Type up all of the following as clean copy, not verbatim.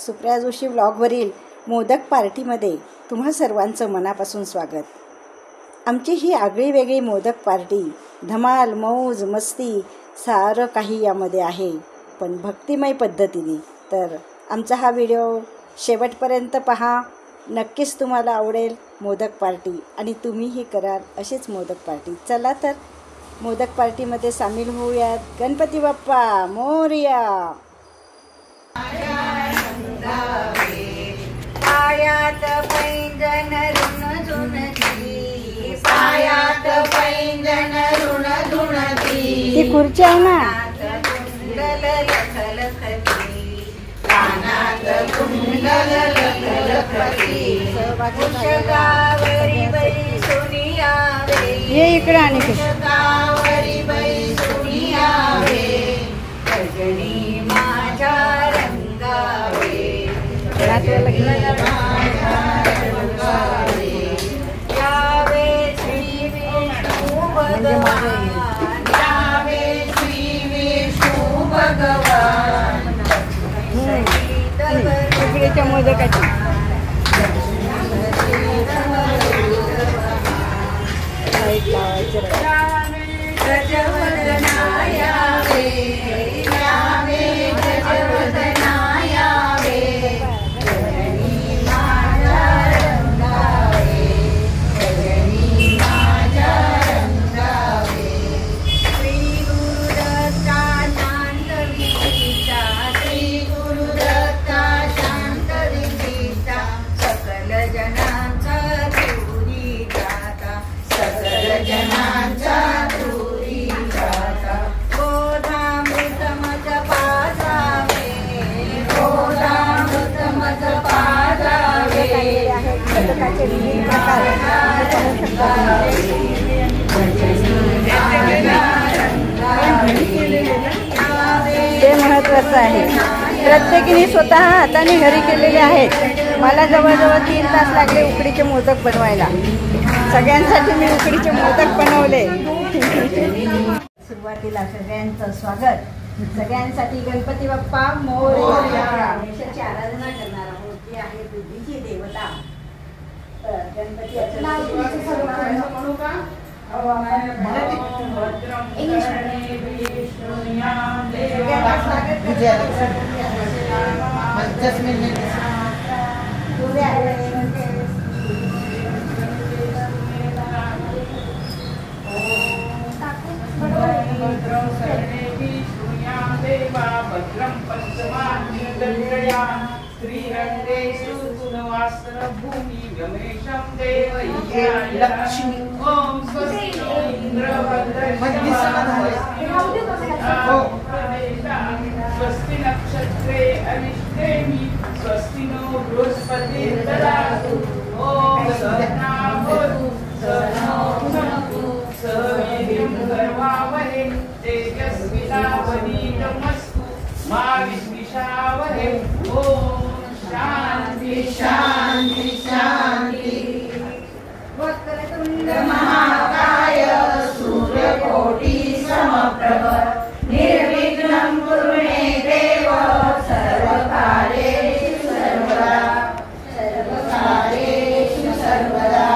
सुप्रिया जोशी व्लॉगवरील मोदक पार्टीमध्ये तुम्हा सर्वांचं मनापासून स्वागत। आमची ही आगळी वेगळी मोदक पार्टी धमाल मौज मस्ती सारं काही यामध्ये आहे, पण भक्तिमय पद्धतीने। तर आमचा हा व्हिडिओ शेवटपर्यंत पहा, नक्कीच तुम्हाला आवडेल मोदक पार्टी आणि तुम्हीही कराल अशीच मोदक पार्टी। चला तर मोदक पार्टीमध्ये सामील होऊयात। गणपती बाप्पा मोरया। पायात पैंजन ऋण धुणती, पायात पैंजन ऋण धुणती, ती खुर्ची आहे ना, कुंडल लखलखती, कानात कुंडल लखलखती, उषगावरी बाई सोनियावे, ये इकडे आणि उषगावरी बाई सोनियावे, रजनी माझ्या रंगावे, यावे श्री विष्णू भगवान, यावे श्री विष्णू भगवान, उकडीच्या मोदकाची गजवदना यावे, यावे गजवदना यावे, रजनी माझ्या रंगावे, रजनी माझ्या रंगावे, श्री गुरुदत्ता शांत विधिता, श्री गुरुदत्ता शांत विधिता, सकल जनांचा तुरी जाता, सकल जनांचा तुरी जाता, गोधामृत मज पाजावे, गोधामृत मज पाजावे, मोदकाचे विविध प्रकार ते महत्त्वाचं आहे। प्रत्येकीने स्वतः हाताने घरी केलेले आहेत। मला जवळजवळ 3 तास लागले उकडीचे मोदक बनवायला। सगळ्यांसाठी मी उकडीचे मोदक बनवले। सुरुवातीला सगळ्यांचं स्वागत, सगळ्यांसाठी गणपती बाप्पा मोरया। गणेशाची आराधना करणार आहोत, ती आहे बुद्धीची देवता। गणपती म्हणू का? श्रीरंगेषु गुणवासरभूमि गमेशं देवय्यालक्ष्मी ओम स्वस्ति नो स्वस्ति नक्षत्रे अरिष्टेमि स्वस्ति नो बृहस्पतिर्ददातु ओम सहना भवतु सहनौ भुनक्तु सह वीर्यं करवावहै तेजस्विनावधीतमस्तु मा विद्विषावहै ओम शांति शांति शांति। वक्रतुंड महाकाय सूर्यकोटि समप्रभ निर्विघ्नं कुरु मे देव सर्वकार्येषु सर्वदा सर्वकार्येषु सर्वदा।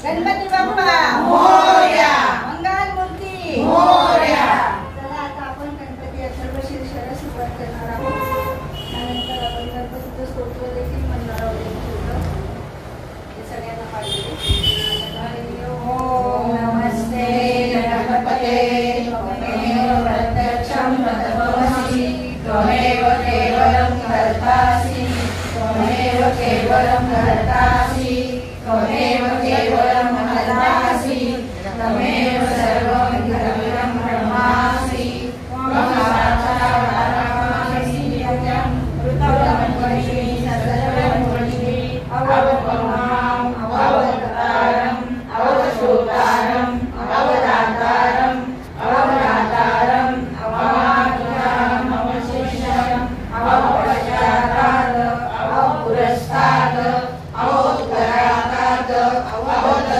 गणपती बाप्पा मोरया, मंगल मूर्ती मोरया। चला आता आपण गणपती अथर्वशीर्षाला सुरुवात करणार आहोत। त्यानंतर आपण गणपतीचं स्तोत्र देखील म्हणणार आहोत। हे सगळ्यांना पाहिजे। ओम नमस्ते गणपते त्वमेव प्रत्यक्षं तद्भवसि, त्वमेव केवलं कर्तासि, त्वमेव केवलं कर्तासि, त्वमेव केवलं हरतासि, त्वमेव सर्वं द्रव्यं ब्रह्मासि, त्वं साक्षात् परमासि नित्यं कृतवन्वशी सर्ववन्वशी अवपमाम् अवतारम् अवशोतारम् अवदातारम् अवदातारम् अवमातुरम् अवशिष्यम् अवपश्चातात् अवपुरस्तात् अवोत्तरातात् अवोत्तरात्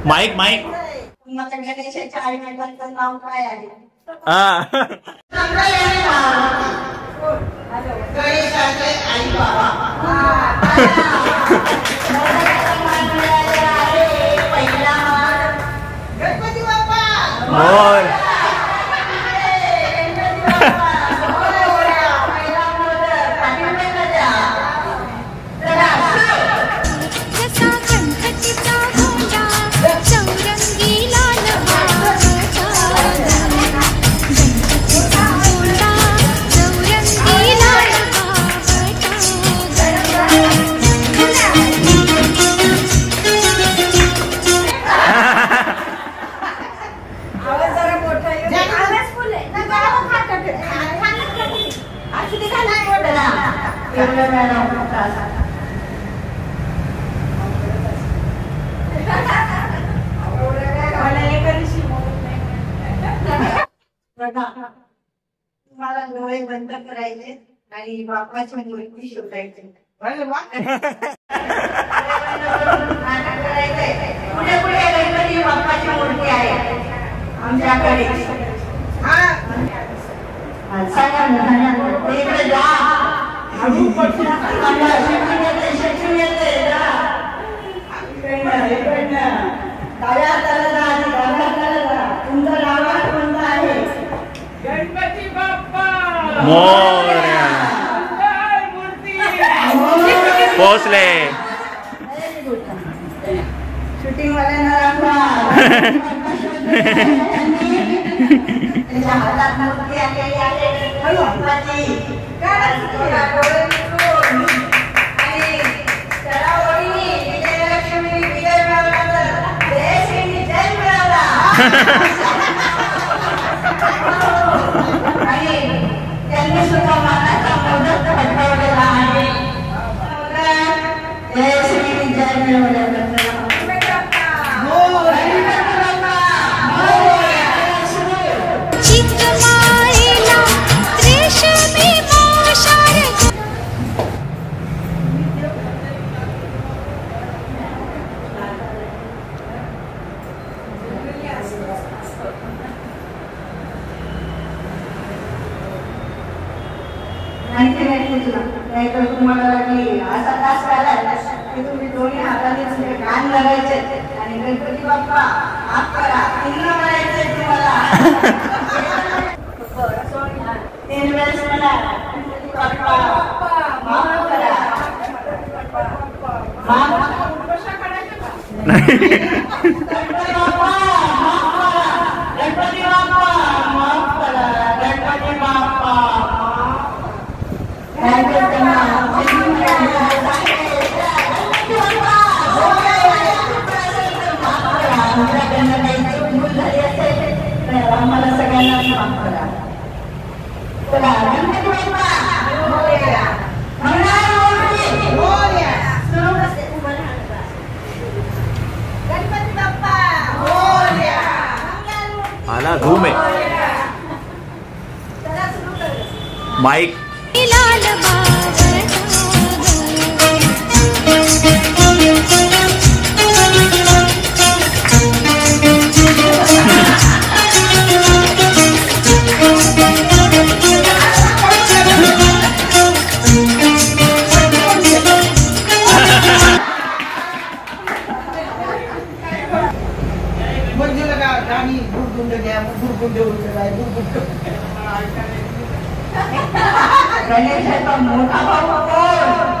माईक माईक मग गणेशाच्या आई वडिलांचं नाव काय आहे? गणेशाचे आई बाबा पहिला गणपती बाप्पा मोर तुम्हाला डोळे बंद करायचे आणि बाप्पाची मूर्ती शोधायची. पुढे पुढे गणपती बाप्पाची मूर्ती आहे आमच्याकडे. तिकडे जा तुमचं नाव कोणतं आहे? गणपती बाप्पा मोरया पोचले. शूटिंग वाल्यांना त्याच्या हातात मूर्ती आलेली आहे बाप्पाची. आणि त्याला ओळीने विजयलक्ष्मी विजय मिळवला तर जयश्री जय मिळवला. आणि त्यांनी सुद्धा मानाचा मोदक पटकावलेला आहे. जयश्री जय मिळवल्याबद्दल नाहीतर तुम्हाला असा तास काढायला की तुम्ही दोन्ही हाताने तुमचे कान धरायचे आणि गणपती बाप्पा माफ करा पुन्हा म्हणायचे तुम्हाला. तीन वेळेस म्हणा गणपती बाप्पा माफ करा. गणपती बाप्पा माफ करा. गणपती बाप्पा आम्हाला सगळ्यांना माफ करा. गणपती बाप्पा आला धूम आहे. माईक गणेशाचा मोठा भाऊ कोण?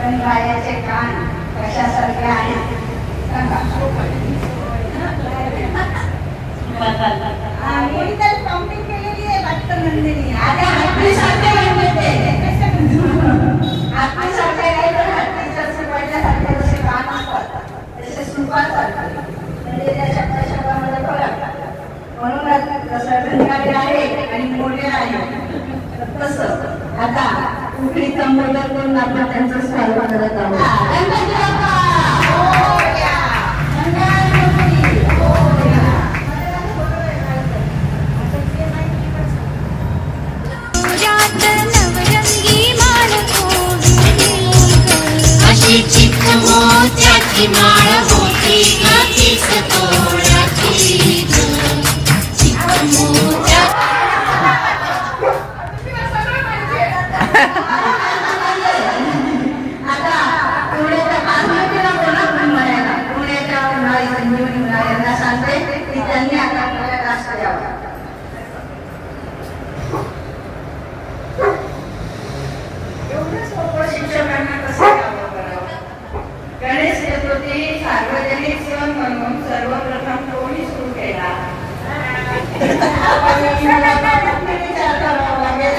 गणरायाचे कान कशासारखे आहेत सांगा. कोणीतरी काउंटिंग केलेली आहे वाटतं नंदिनी. आता हत्तीसारखे म्हणते हत्तीसारखे नाही तर हत्तीच्या सुपाच्यासारखे जसे कान असतात तसे सुपासारखे म्हणजे त्या शब्दामध्ये फरक. म्हणूनच जसं गणराय आहे आणि मोठे आहे तसं आता उकळी संबोधन करून आपण त्यांचं स्वागत करत आहोत. गणपती बाप्पा मोरया. मंगळमूर्ती मोरया. नवरंगी माळ अशी चिख मोत्याची माळ होती तीच तोळ्याची चिख मोत्या. आता पुण्याच्या बासमतीला कोणा कोण म्हणायला पुण्याच्या उन्हाळी संजीवनी उन्हाळी यांना सांगते की त्यांनी आता आपल्याला राष्ट्र द्यावा. एवढं सोपं शिक्षकांना कसं द्यावं करावं. गणेश चतुर्थी सार्वजनिक सण म्हणून सर्वप्रथम कोणी सुरू केला विचार करावा लागेल.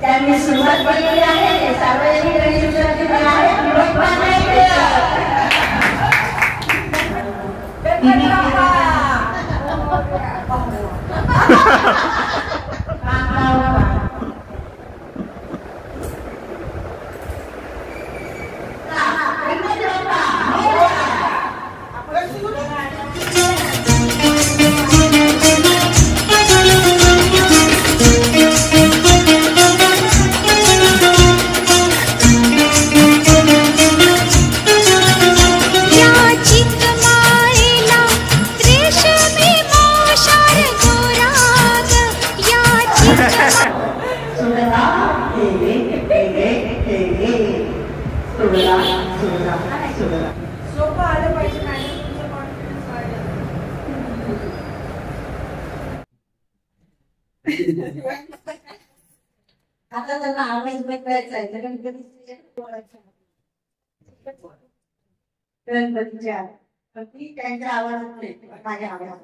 त्यांनी सुरुवात केलेली आहे. सार्वजनिक गणेश चतुर्थी आहे. सोपं आलं पाहिजे मॅडम. तुमचं कॉन्फिडन्स आता त्यांना आवाज करायचा आहे. गणपतीच्या त्यांच्या आवाजात माझ्या आवाजात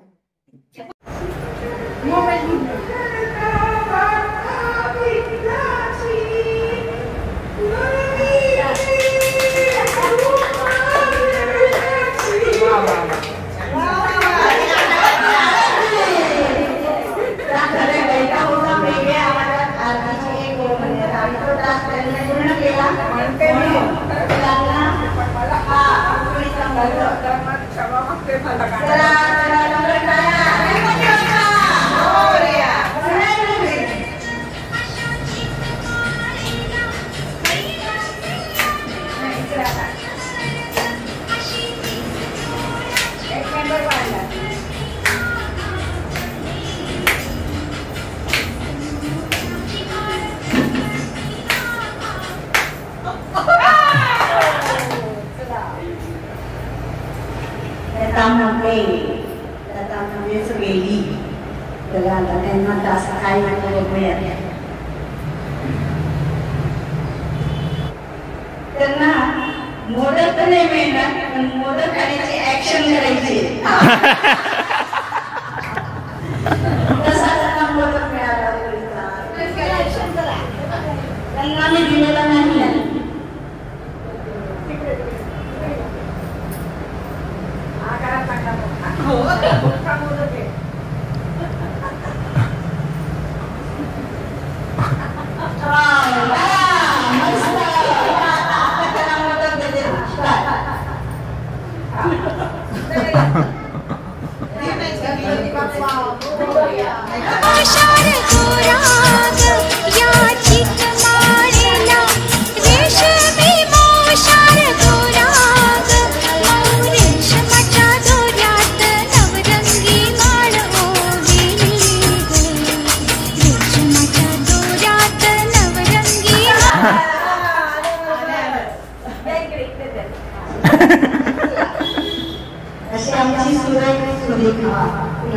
गेली त्याला त्यांना तास काय त्यांना मोदक तर नाही मिळणार पण मोदक खाण्याची ऍक्शन करायची. त्यांना मोदक मिळाला त्यांना मी दिलेला नाही.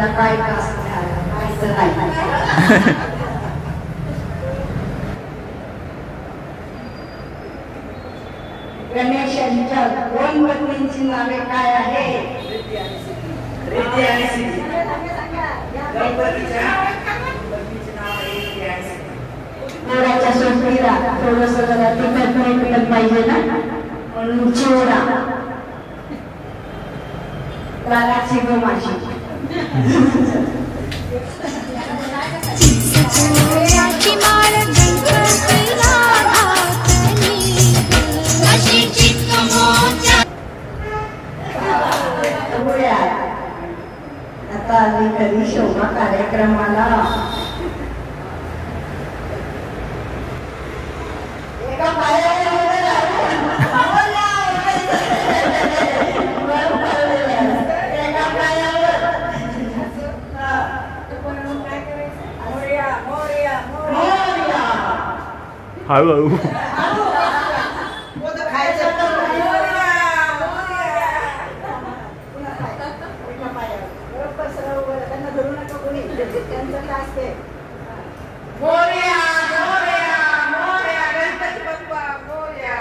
त्याला काय कायचं नाही. गणेशांच्या दोन पत्नींची नावे काय आहे? रिद्धी आणि सिद्धी. गणपतीच्या पत्नीचे नाव आहे रिद्धी आणि सिद्धी. पोराच्या सोबतीला थोडस जरा तिखट मिळत पाहिजे ना, म्हणून चिवडा लालाची गो माझी. चिंचपोळ्याची माळ गणपतीला घातली अशी चिकमोत्या. आता आली कधी शोभा कार्यक्रमाला. एका पायाला हळूहळू मोदक खायचं. मोरया मोरया मोरया गणपती बाप्पा मोरया.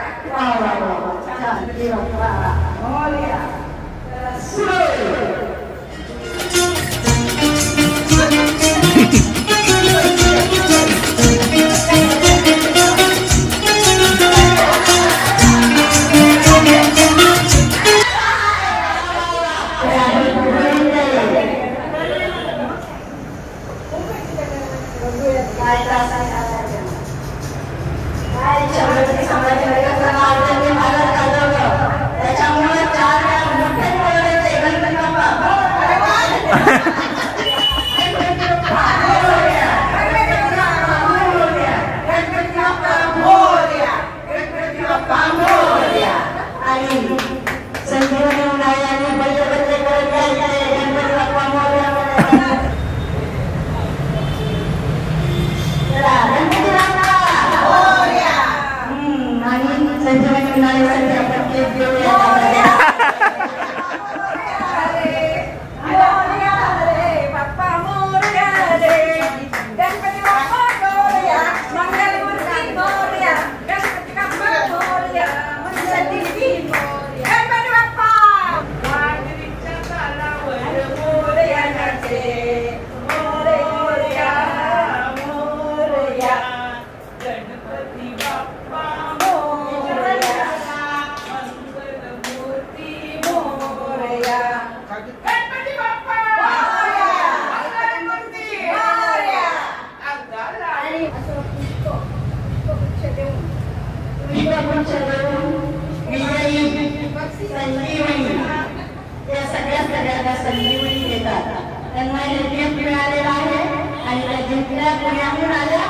संजीवनी देतात. त्यांना हे गिफ्ट मिळालेलं आहे आणि त्या जिंकल्या पुण्याहून आल्या.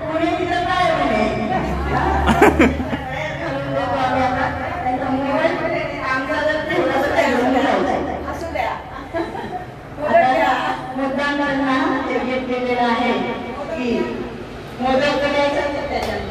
पुणे तिथं काय होणे त्यांचा मोबाईल आमचा जर थोडंसं घेऊन जायचं असू द्या. मुद्दाम त्यांना ते गिफ्ट दिलेलं आहे की मोदक करायचं त्याच्यात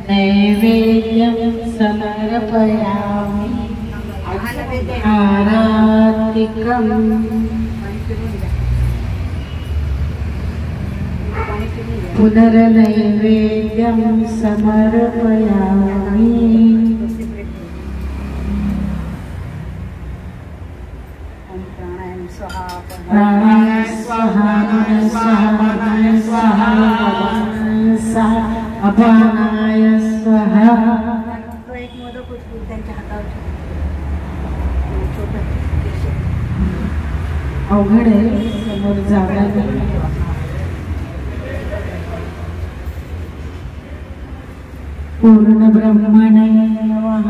नैवेद्यं समर्पयामि आरातिकम् पुनर्नैवेद्यं समर्पयामि प्राणाय स्वाहा स्वाहा स्वाहा अपानाय स्वाहा एक मोदक उचलून त्यांच्या हातावर अवघड आहे समोर जागा नाही पूर्ण ब्रह्मणे नमः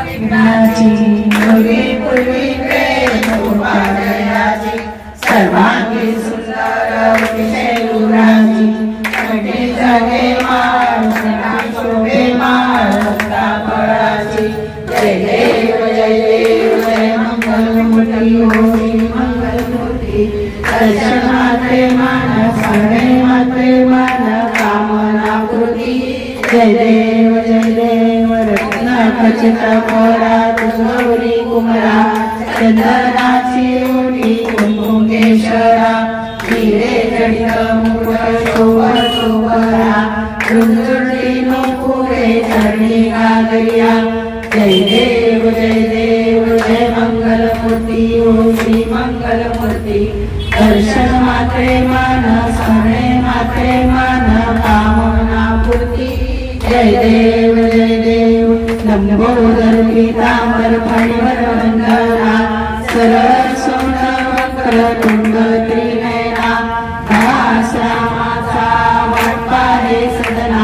विघ्नाची मुली पूर्वी प्रेमोपादयाची सर्वांगी सुंदर विषय गुणाची कटी जगे माळ शोभे माळ कापडाची जय देव जय मंगलमूर्ती होई मंगलमूर्ती दर्शनाचे मान सगळे मात्रे मान कामना कृती जय देव रत्न खचित मोरा तुझोरी कुमरा चंदनाची ओटी कुंकुमेश्वरा हिरे जडित मुकुट शोभरा झुंझुंडी नोपुरे चरणी गागरिया जय देव जय मंगलमूर्ती ओ श्री मंगलमूर्ती दर्शन मात्रे मान स्मरणे मात्रे मान कामना पूर्ती जय देव लंबोदर पीतांबर फणीवर वंदना सरळ सोन वक्र तुंग त्रिनयना भासामाचा वाटपा हे सदना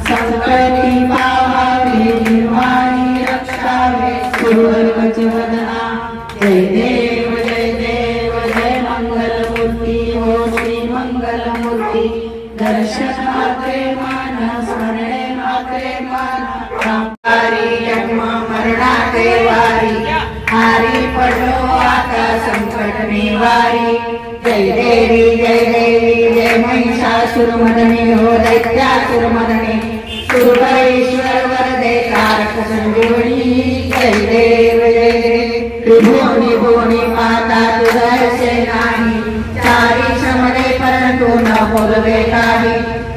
संकटी पावावे निर्वाणी रक्षावे सुवर्गच वदना जय देव जय मंगलमूर्ती ओ श्री मंगलमूर्ती दर्शन मात्रे मान स्मरणे मात्रे मान कांकारी जन्म मरणाचे वारी हारी पडलो आता संकट निवारी जय देवी जय महिषासुरमर्दिनी हो दैत्यासुरमर्दिनी सुरवरेश्वर वरदे कारक संजीवनी जय देव त्रिभुवनी भुवनी माता तुझसे नाही चारी समरे परंतु न बोलवे काही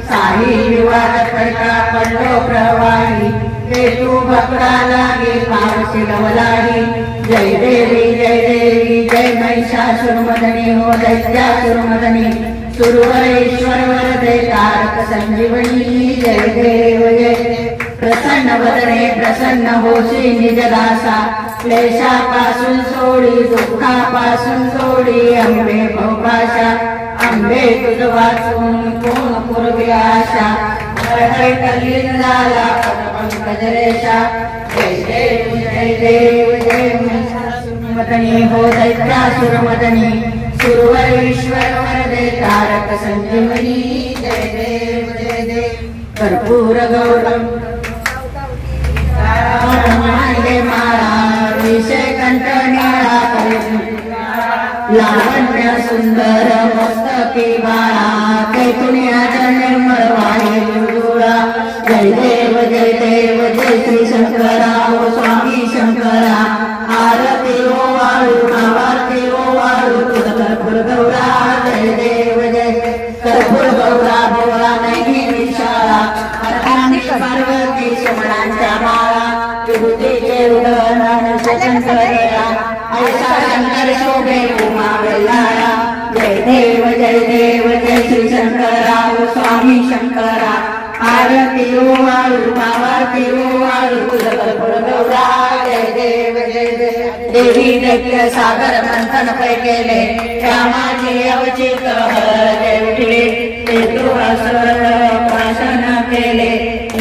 साही विवाद खडका पडलो प्रवाही ते तू भक्ता लागे पावसी लवलाही जय देवी जय महिषासुरमर्दिनी हो दैत्यासुरमर्दिनी सुरवरेश्वर वरदे कारक संजीवनी जय देव प्रसन्न वदने प्रसन्न होशी निजदासा क्लेशापासून सोडी दुःखापासून सोडी अंबे भोपाशा अंबे तुझ वाचून कोण पूर्वी आशा कलीन झाला पंकज रेषा जय देव मदनी हो दैत्यासुरमर्दिनी सुरवरेश्वर वरदे कारक संजीवनी जय देव कर्पूर गौरम माळा विषय कंठनिळा लावण्य सुंदर मस्तकी बाळा कैतुनियाचा निर्मळ वाणी गुरुळा जय देव जय श्री शंकरा ओ स्वामी शंकरा आरती ओ वाळू आरती ओ वाळू तुझ कर्पूर गौरा जय देव कर्पूर गौरा भोळा नाही विशाळा पार्वती शमणांच्या माळा विभूतीचे उदहरण शंकरया ऐसा शंकर शोभे उमा वेल्हाळा जय देव जय श्री शंकरा ओ स्वामी शंकरा आरती ओ वाळू आरती ओ वाळू तुझ कर्पूर गौरा जय देव देवी दैत्य सागर मंथन पै केले रामाची अवचित हर उठले ते तू असुर प्राशन केले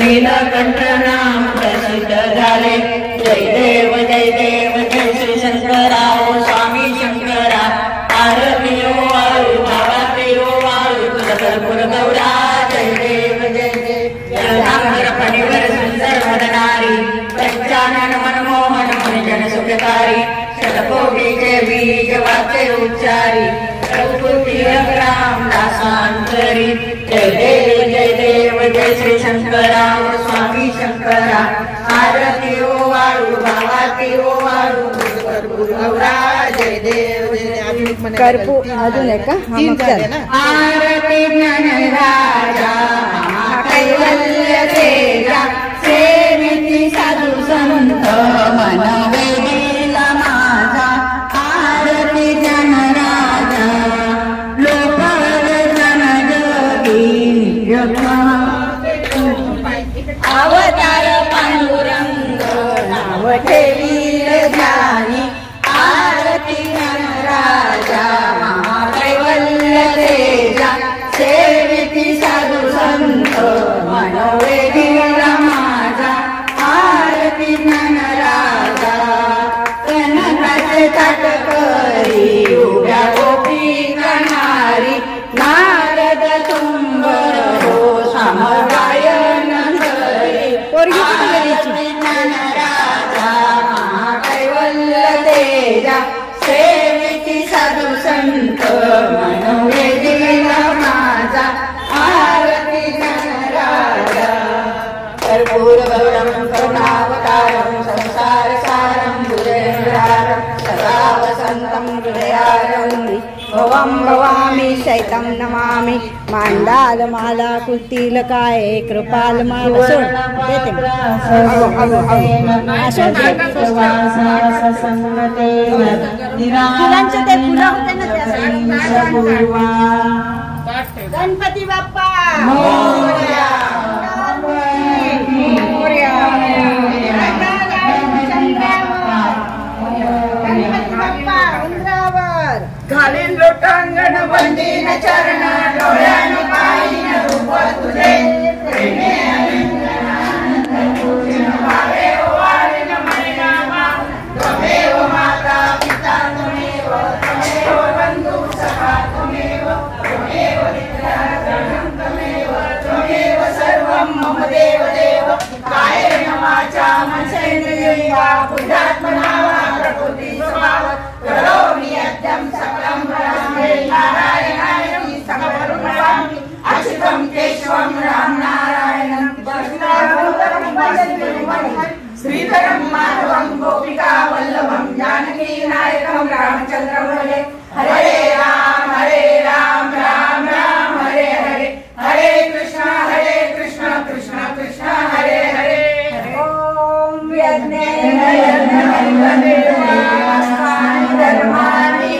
नीलकंठ नाम प्रसिद्ध झाले जय देव जय श्री शंकरा ओ स्वामी शंकरा आरती ओ वाळू आरती ओ वाळू तुझ कर्पूर गौरा जय देव जलधार फणीवर सुंदर वदनारी पंचानन मनमोहन मुनिजन सुखकारी शतकोटीचे बीज वाचे उच्चारी रघुपती राम दासांत शंकरा आरती ओ वाळू भावाती ओ वाळू कर्पूर गौरा जय देव जय देव कर्पू अजून आहे का? हा, मग चल. आरती ज्ञानराजा कैवल्य तेजा सेविती साधू संत मन वेदीला माझा आरती ज्ञानराजा लोकवर्धन जगी अवतार पांडुरंग नाव ठेवील ध्यानी आरती ज्ञानराजा महाकैवल्य तेजा सेविती साधू संत मनोवेदीला माझा आरती ज्ञानराजा कनकाचे ताट करी उभ्या गोपी गणारी नारद तुंबर हो समगायन करी आरती ज्ञानराजा महाकैवल्य तेजा सेविती साधू संत मनोवेदीला माझा आरती ज्ञानराजा कर्पूर गौरम करुणावतारम संसार सारम भुजगेन्द्रारम सदा वसंतम हृदयारंभि भवं भवामी शैतं नमामि मांडाल माला कुलतील काय कृपाल माल सोड देते फुलांचे ते फुलं होते ना गणपती बाप्पा मोरया. गणपती बाप्पा उंदरावर घालीन लोटांगण वंदीन चरण डोळ्यान पाहिन रूप तुझे प्रेमे अनंत पूजन भावे वाळीन महिनामा त्वमेव माता पिता त्वमेव बंधु सखा त्वमेव विद्या धनं त्वमेव सर्वं मम देव देव कायेन वाचा मनसेन्द्रियैर्वा बुद्ध्यात्मना वा प्रकृति स्वभाव करोमि यज्ञं सकलं परस्मै नारायणाय समर्पयामि अच्युतं केशवं राम नारायणं श्रीधरं माधवं गोपिका वल्लभं जानकी नायकं रामचन्द्रं भजे हरे राम राम राम हरे हरे हरे कृष्ण कृष्ण कृष्ण हरे हरे ओम धर्मानि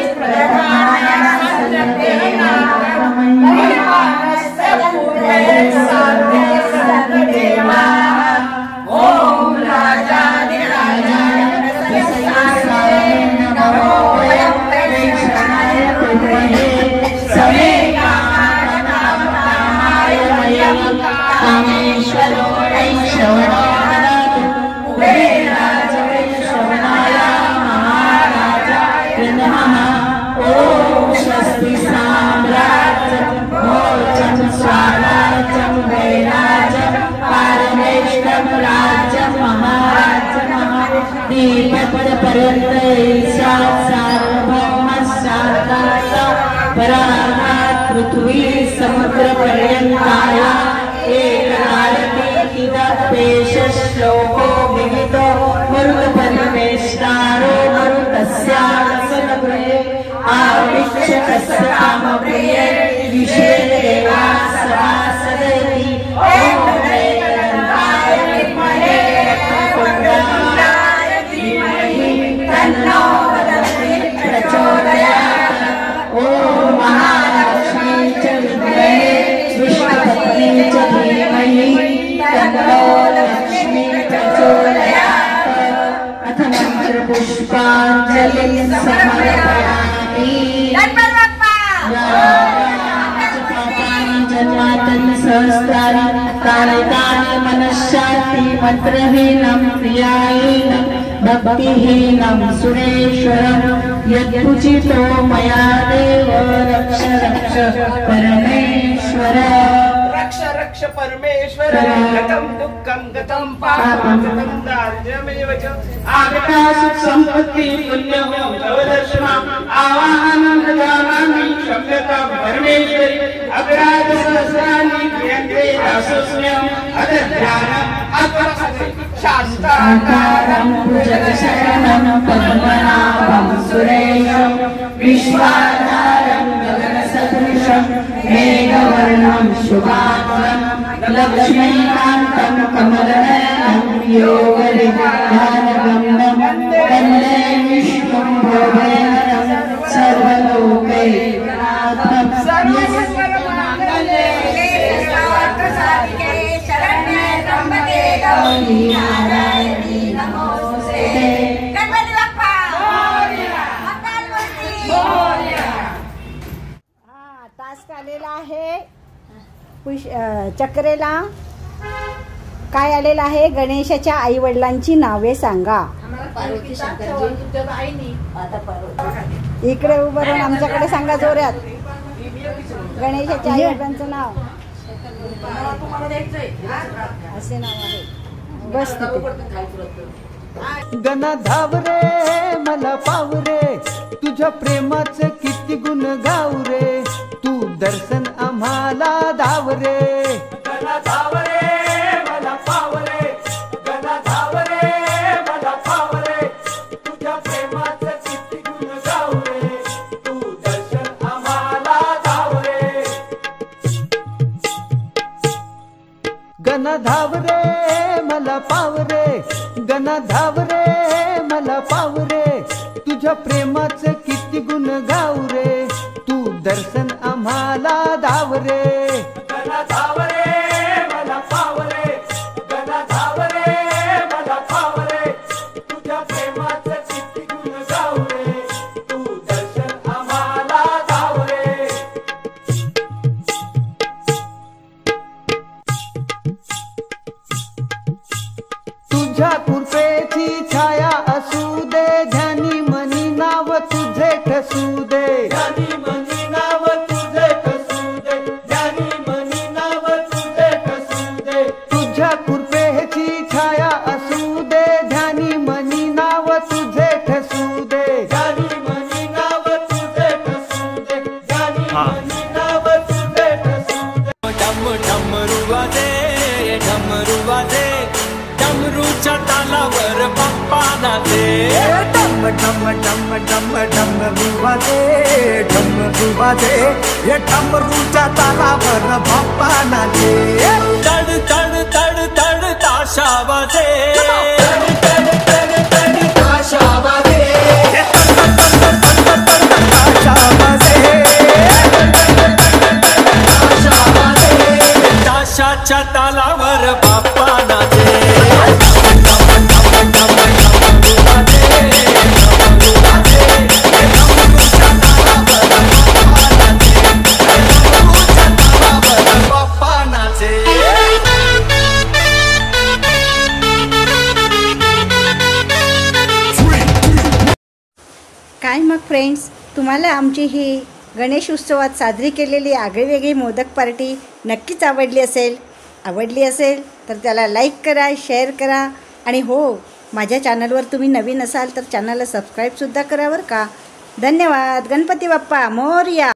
ओम राजाधिराजाय नमो समे कामेश्वरो ऐश्वरो कुबेराजवैश्वराय महाराजाय नमः ओम स्वस्ति साम्राज्यं भोजं स्वाराज्यं वैराज्यं पारमेष्ठं राज्यं महाराज्यं दीपपर्यन्त सार्वभौमस्याकाश परागात् पृथ्वी समुद्रपर्यन्ताया एकरारतीकिदपेश श्लोको विविधो मरुत्परिवेष्टारो मरुतस्यासनगृहे आविक्षकस्य कामप्रिये विषये देवा सभासदेति ॐ वेदन्ताय विद्महे वक्रतुण्डाय धीमहि तन्नो वदन्ति प्रचोदयात् ॐ महालक्ष्मी च विद्महे विष्णुपत्नी च धीमहि तन्नो लक्ष्मी प्रचोदयात् अथ मन्त्रपुष्पाञ्जलिं समर्पयामि जन्मातरि सहस्राणि कालिकानि मनश्शान्ति मन्त्रहीनं प्रियाहीनं भक्तिहीनं सुरेश्वरं यत्पूजितो मया देव रक्ष रक्ष परमेश्वर रक्ष रक्ष परमेश्वर गतं दुःखं गतं पापं गतं दारिद्र्यमेव च आगता सुख संपत्ति पुण्यं तव दर्शनम् आवाहनं ददामि क्षम्यतां परमेश्वरि अग्राज सहस्राणि क्रियन्ते दासोऽस्म्यहम् शान्ताकारं भुजगशयनं पद्मनाभं सुरेशं विश्वाधारं गगनसदृशं मेघवर्णं शुभांगं लक्ष्मीकान्तं कमलनयनं योगनिधानगम्यं वन्दे विष्णुं भवेनं सर्वलोकैकनाथं शरण्ये त्र्यंबके गौरी नारायणी नमोस्तुते. गणपती बाप्पा मंगलमूर्ती. टास्क आलेला आहे चक्रेला. काय आलेलं आहे? गणेशाच्या आई वडिलांची नावे सांगा. इकडे उभं राहून आमच्याकडे सांगा जोरात. गणेशाच्या आई वडिलांचं नाव असे नाव आहे. बस गणा धाव रे मला पाव रे, तुझ्या प्रेमाचं किती गुण गाव रे, तू दर्शन आम्हाला धाव रे. गणा धाव रे मला पाव रे, गणा धाव रे मला पाव रे, तुझ्या प्रेमाचं किती गुण गाव रे, तू दर्शन आम्हाला धाव रे. गणा धाव रे मला पाव रे, गणा धाव रे मला पाव रे, तुझ्या प्रेमाचं किती गुण गाव रे, तू दर्शन आम्हाला धाव रे. गणा धाव रे मला पाव रे, गणा धाव रे मला पाव रे, तुझ्या प्रेमाचं किती गुण गाव रे, तू दर्शन आम्हाला धाव रे. तुझ्या कृपेची छाया असू दे, ध्यानी मनी नाव तुझे ठसू दे, ध्यानी मनी नाव तुझे ठसू दे, ध्यानी मनी नाव तुझे ठसू दे. तुझ्या कृपेची छाया असू दे, ध्यानी मनी नाव तुझे ठसू दे, ध्यानी मनी नाव तुझे ठसू दे, ध्यानी मनी नाव तुझे ठसू दे. ढम ढमरू वाजे, ढमरू वाजे, डमरूच्या तालावर बाप्पा नाचे. डम डम डम डम डमरू वाजे, डमरू वाजे, हे डमरूच्या तालावर बाप्पा नाचे. तड तड तड तड ताशा वाजे, तड तड तड तड ताशा वाजे, ताशा वाजे, ताशा वाजे, ताशाच्या तालावर बाप्पा नाचे. काय मग फ्रेंड्स, तुम्हाला आमची ही गणेश उत्सवात साजरी केलेली आगळीवेगळी मोदक पार्टी नक्कीच आवडली असेल तर त्याला लाईक करा, शेअर करा आणि हो, माझ्या चॅनलवर तुम्ही नवीन असाल तर चॅनलला सबस्क्राईबसुद्धा करा बरं का. धन्यवाद. गणपती बाप्पा मोरया.